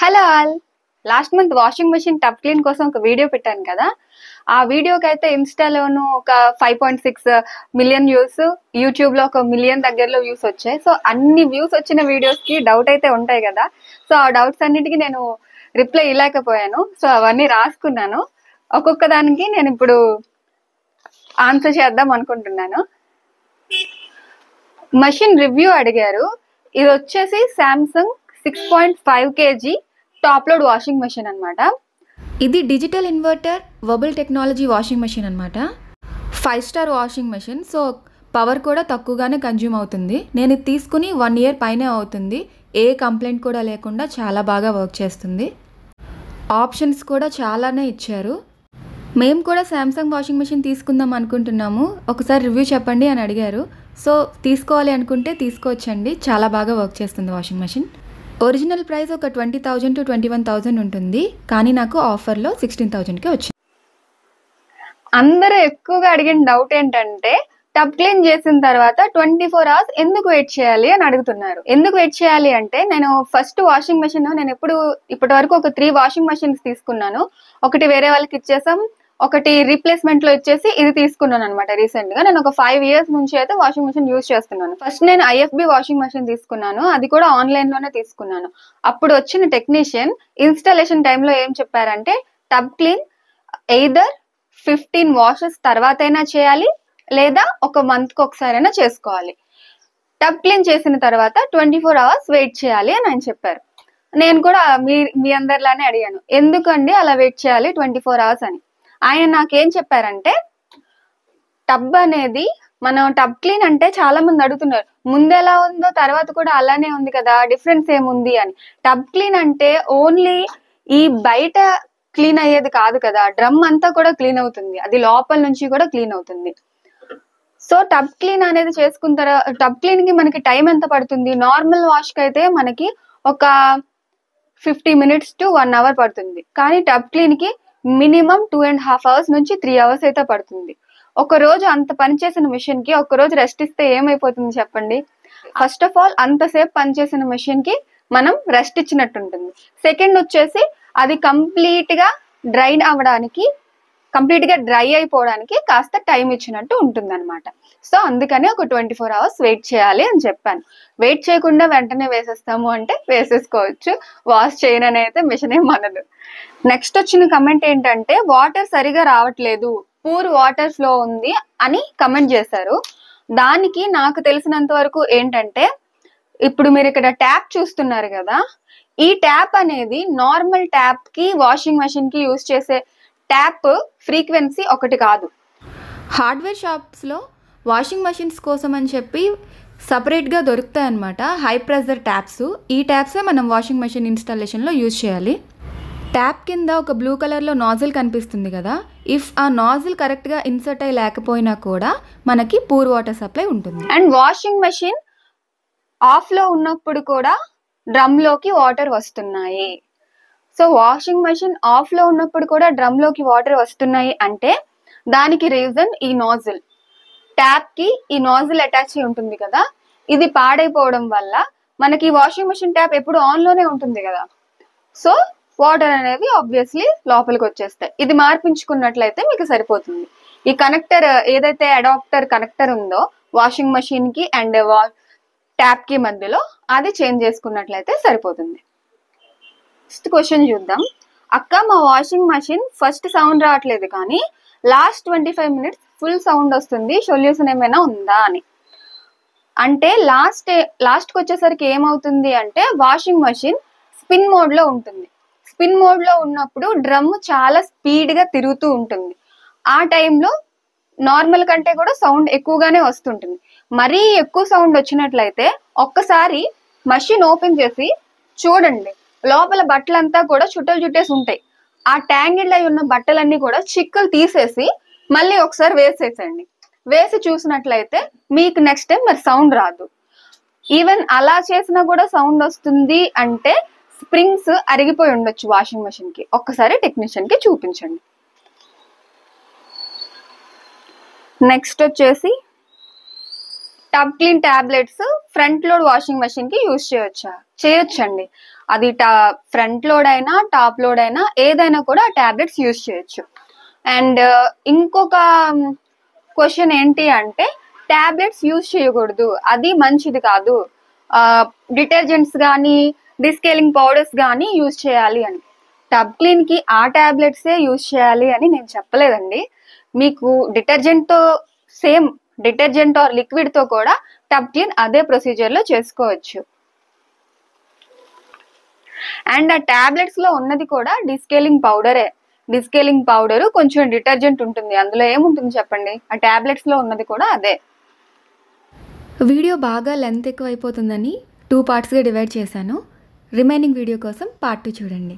Hello all. Last month washing machine tub clean కోసం ఒక video పెట్టాను కదా. ఆ వీడియోకి అయితే ఇన్స్టాలోను ఒక 5.6 మిలియన్ వ్యూస్, యూట్యూబ్ లో 1 మిలియన్ దగ్గరలో వ్యూస్ వచ్చాయి. సో అన్ని వ్యూస్ వచ్చిన వీడియోస్ కి డౌట్ అయితే ఉంటాయి కదా. సో ఆ డౌట్స్ అన్నిటికీ నేను రిప్లై ఇవ్వలేకపోయాను. సో అవన్నీ రాసుకున్నాను. ఒక్కొక్క దానికి నేను ఇప్పుడు ఆన్సర్ చేద్దాం అనుకుంటున్నాను. మెషిన్ రివ్యూ అడిగారు. ఇది వచ్చేసి Samsung 6.5 kg top load washing machine అనమాట. ఇది digital inverter wobble technology washing machine అనమాట. 5 star washing machine. So power కూడా తక్కువగానే కన్జ్యూమ్ అవుతుంది. నేను ఇది తీసుకుని 1 year పైనే అవుతుంది. ఏ కంప్లైంట్ కూడా లేకుండా చాలా బాగా వర్క్ చేస్తుంది. ఆప్షన్స్ కూడా చాలానే ఇచ్చారు. మేము కూడా శాంసంగ్ వాషింగ్ మెషిన్ తీసుకుందాం అనుకుంటున్నాము, ఒకసారి రివ్యూ చెప్పండి అని అడిగారు. సో తీసుకోవాలి అనుకుంటే తీసుకోవచ్చండి, చాలా బాగా వర్క్ చేస్తుంది వాషింగ్ మెషిన్. ఒరిజినల్ ప్రైస్ ఒక 20,000 to 21,000 ఉంటుంది, కానీ నాకు ఆఫర్లో 16,000కి వచ్చింది. అందరూ ఎక్కువగా అడిగిన డౌట్ ఏంటంటే టబ్ క్లీన్ చేసిన తర్వాత 24 hours ఎందుకు వెయిట్ చేయాలి అని అడుగుతున్నారు. ఎందుకు వెయిట్ చేయాలి అంటే, నేను ఫస్ట్ వాషింగ్ మెషిన్ నేను ఇప్పటి వరకు ఒక 3 వాషింగ్ మెషిన్స్ తీసుకున్నాను. ఒకటి వేరే వాళ్ళకి ఇచ్చేసాం, ఒకటి రీప్లేస్మెంట్ లో ఇచ్చేసి ఇది తీసుకున్నాను అనమాట. రీసెంట్ గా నేను ఒక 5 years నుంచి అయితే వాషింగ్ మెషిన్ యూజ్ చేస్తున్నాను. ఫస్ట్ నేను IFB వాషింగ్ మెషిన్ తీసుకున్నాను, అది కూడా ఆన్లైన్ లోనే తీసుకున్నాను. అప్పుడు వచ్చిన టెక్నీషియన్ ఇన్స్టాలేషన్ టైంలో ఏం చెప్పారంటే, టబ్ క్లీన్ ఎయిదర్ 15 వాషెస్ తర్వాతైనా చేయాలి, లేదా ఒక మంత్ కి ఒకసారైనా చేసుకోవాలి. టబ్ క్లీన్ చేసిన తర్వాత 24 hours వెయిట్ చేయాలి అని ఆయన చెప్పారు. నేను కూడా మీ అందరిలానే అడిగాను, ఎందుకండి అలా వెయిట్ చేయాలి 24 hours అని. ఆయన నాకేం చెప్పారంటే, టబ్ అనేది మనం టబ్ క్లీన్ అంటే చాలా మంది అడుగుతున్నారు, ముందు ఎలా ఉందో తర్వాత కూడా అలానే ఉంది కదా, డిఫరెన్స్ ఏముంది అని. టబ్ క్లీన్ అంటే ఓన్లీ ఈ బయట క్లీన్ అయ్యేది కాదు కదా, డ్రమ్ అంతా కూడా క్లీన్ అవుతుంది, అది లోపల నుంచి కూడా క్లీన్ అవుతుంది. సో టబ్ క్లీన్ అనేది చేసుకున్న తర్వాత టబ్ క్లీన్ కి మనకి టైం ఎంత పడుతుంది, నార్మల్ వాష్ కి అయితే మనకి ఒక 50 minutes to 1 hour పడుతుంది. కానీ టబ్ క్లీన్ కి మినిమం 2.5 hours నుంచి 3 hours అయితే పడుతుంది. ఒక రోజు అంత పని చేసిన మెషిన్ కి ఒక రోజు రెస్ట్ ఇస్తే ఏమైపోతుంది చెప్పండి. ఫస్ట్ ఆఫ్ ఆల్ అంతసేపు పనిచేసిన మెషిన్ కి మనం రెస్ట్ ఇచ్చినట్టు ఉంటుంది. సెకండ్ వచ్చేసి అది కంప్లీట్ గా డ్రై అయిపోవడానికి కాస్త టైం ఇచ్చినట్టు ఉంటుంది అనమాట. సో అందుకని ఒక 24 hours వెయిట్ చేయాలి అని చెప్పాను. వెయిట్ చేయకుండా వెంటనే వేసేస్తాము అంటే వేసేసుకోవచ్చు, వాష్ చేయనని అయితే మిషన్ ఏం అనదు. నెక్స్ట్ వచ్చిన కమెంట్ ఏంటంటే, వాటర్ సరిగా రావట్లేదు, పూర్ వాటర్ ఫ్లో ఉంది అని కమెంట్ చేశారు. దానికి నాకు తెలిసినంత వరకు ఏంటంటే, ఇప్పుడు మీరు ఇక్కడ ట్యాప్ చూస్తున్నారు కదా, ఈ ట్యాప్ అనేది నార్మల్ ట్యాప్ కి వాషింగ్ మెషిన్ కి యూజ్ చేసే ట్యాప్ ఫ్రీక్వెన్సీ ఒకటి కాదు. హార్డ్వేర్ షాప్స్లో వాషింగ్ మెషిన్స్ కోసం అని చెప్పి సపరేట్గా దొరుకుతాయి అన్నమాట, హై ప్రెజర్ ట్యాప్స్. ఈ ట్యాప్సే మనం వాషింగ్ మెషిన్ ఇన్స్టాలేషన్లో యూజ్ చేయాలి. ట్యాప్ కింద ఒక బ్లూ కలర్లో నాజిల్ కనిపిస్తుంది కదా, ఇఫ్ ఆ నాజిల్ కరెక్ట్గా ఇన్సర్ట్ అయ్యి లేకపోయినా కూడా మనకి పూర్ వాటర్ సప్లై ఉంటుంది. అండ్ వాషింగ్ మెషిన్ ఆఫ్లో ఉన్నప్పుడు కూడా డ్రమ్లోకి వాటర్ వస్తున్నాయి. సో వాషింగ్ మెషిన్ ఆఫ్లో ఉన్నప్పుడు కూడా డ్రమ్లోకి వాటర్ వస్తున్నాయి అంటే దానికి రీజన్ ఈ నాజిల్. ట్యాప్కి ఈ నాజిల్ అటాచ్ అయి ఉంటుంది కదా, ఇది పాడైపోవడం వల్ల మనకి వాషింగ్ మెషిన్ ట్యాప్ ఎప్పుడు ఆన్లోనే ఉంటుంది కదా, సో వాటర్ అనేవి ఆబ్వియస్లీ లోపలికి వచ్చేస్తాయి. ఇది మార్పించుకున్నట్లయితే మీకు సరిపోతుంది. ఈ కనెక్టర్ ఏదైతే అడాప్టర్ కనెక్టర్ ఉందో వాషింగ్ మెషిన్ కి అండ్ ట్యాప్ కి మధ్యలో, అది చేంజ్ చేసుకున్నట్లయితే సరిపోతుంది. నెక్స్ట్ క్వశ్చన్ చూద్దాం. అక్క, మా వాషింగ్ మెషిన్ ఫస్ట్ సౌండ్ రావట్లేదు కానీ లాస్ట్ 25 minutes ఫుల్ సౌండ్ వస్తుంది, సొల్యూషన్ ఏమైనా ఉందా అని. అంటే లాస్ట్కి వచ్చేసరికి ఏమవుతుంది అంటే, వాషింగ్ మెషిన్ స్పిన్ మోడ్ లో ఉంటుంది. స్పిన్ మోడ్ లో ఉన్నప్పుడు డ్రమ్ చాలా స్పీడ్ గా తిరుగుతూ ఉంటుంది. ఆ టైంలో నార్మల్ కంటే కూడా సౌండ్ ఎక్కువగానే వస్తుంటుంది. మరీ ఎక్కువ సౌండ్ వచ్చినట్లయితే ఒక్కసారి మెషిన్ ఓపెన్ చేసి చూడండి, లోపల బట్టలంతా కూడా చుట్టేసి ఉంటాయి. ఆ ట్యాంగిల్ అయి ఉన్న బట్టలన్నీ కూడా చిక్కులు తీసేసి మళ్ళీ ఒకసారి వేసేసండి. వేసి చూసినట్లయితే మీకు నెక్స్ట్ టైం మరి సౌండ్ రాదు. ఈవెన్ అలా చేసినా కూడా సౌండ్ వస్తుంది అంటే స్ప్రింగ్స్ అరిగిపోయి ఉండొచ్చు వాషింగ్ మెషిన్ కి. ఒక్కసారి టెక్నీషియన్ కి చూపించండి. నెక్స్ట్ వచ్చేసి tub clean tablets front load washing machine కి యూజ్ చేయొచ్చండి. అది ఫ్రంట్ లోడ్ అయినా టాప్ లోడ్ అయినా ఏదైనా కూడా టాబ్లెట్స్ యూజ్ చేయొచ్చు. అండ్ ఇంకొక క్వశ్చన్ ఏంటి అంటే టాబ్లెట్స్ యూజ్ చేయకూడదు, అది మంచిది కాదు, డిటర్జెంట్స్ కానీ డిస్కేలింగ్ పౌడర్స్ కానీ యూజ్ చేయాలి అని. టబ్ క్లీన్ కి ఆ టాబ్లెట్సే యూజ్ చేయాలి అని నేను చెప్పలేదండి. మీకు డిటర్జెంట్తో సేమ్ డిటర్జెంట్ ఆర్ లిక్విడ్ తో కూడా టబ్ క్లీన్ అదే ప్రొసీజర్ లో చేసుకోవచ్చు. అండ్ ఆ టాబ్లెట్స్ లో ఉన్నది కూడా డిస్కేలింగ్ పౌడరే. డిస్కేలింగ్ పౌడర్ కొంచెం డిటర్జెంట్ ఉంటుంది, అందులో ఏముంటుంది చెప్పండి, ఆ టాబ్లెట్స్ లో ఉన్నది కూడా అదే. వీడియో బాగా లెంత్ ఎక్కువ అయిపోతుందని 2 పార్ట్స్గా డివైడ్ చేశాను. రిమైనింగ్ వీడియో కోసం పార్ట్ 2 చూడండి.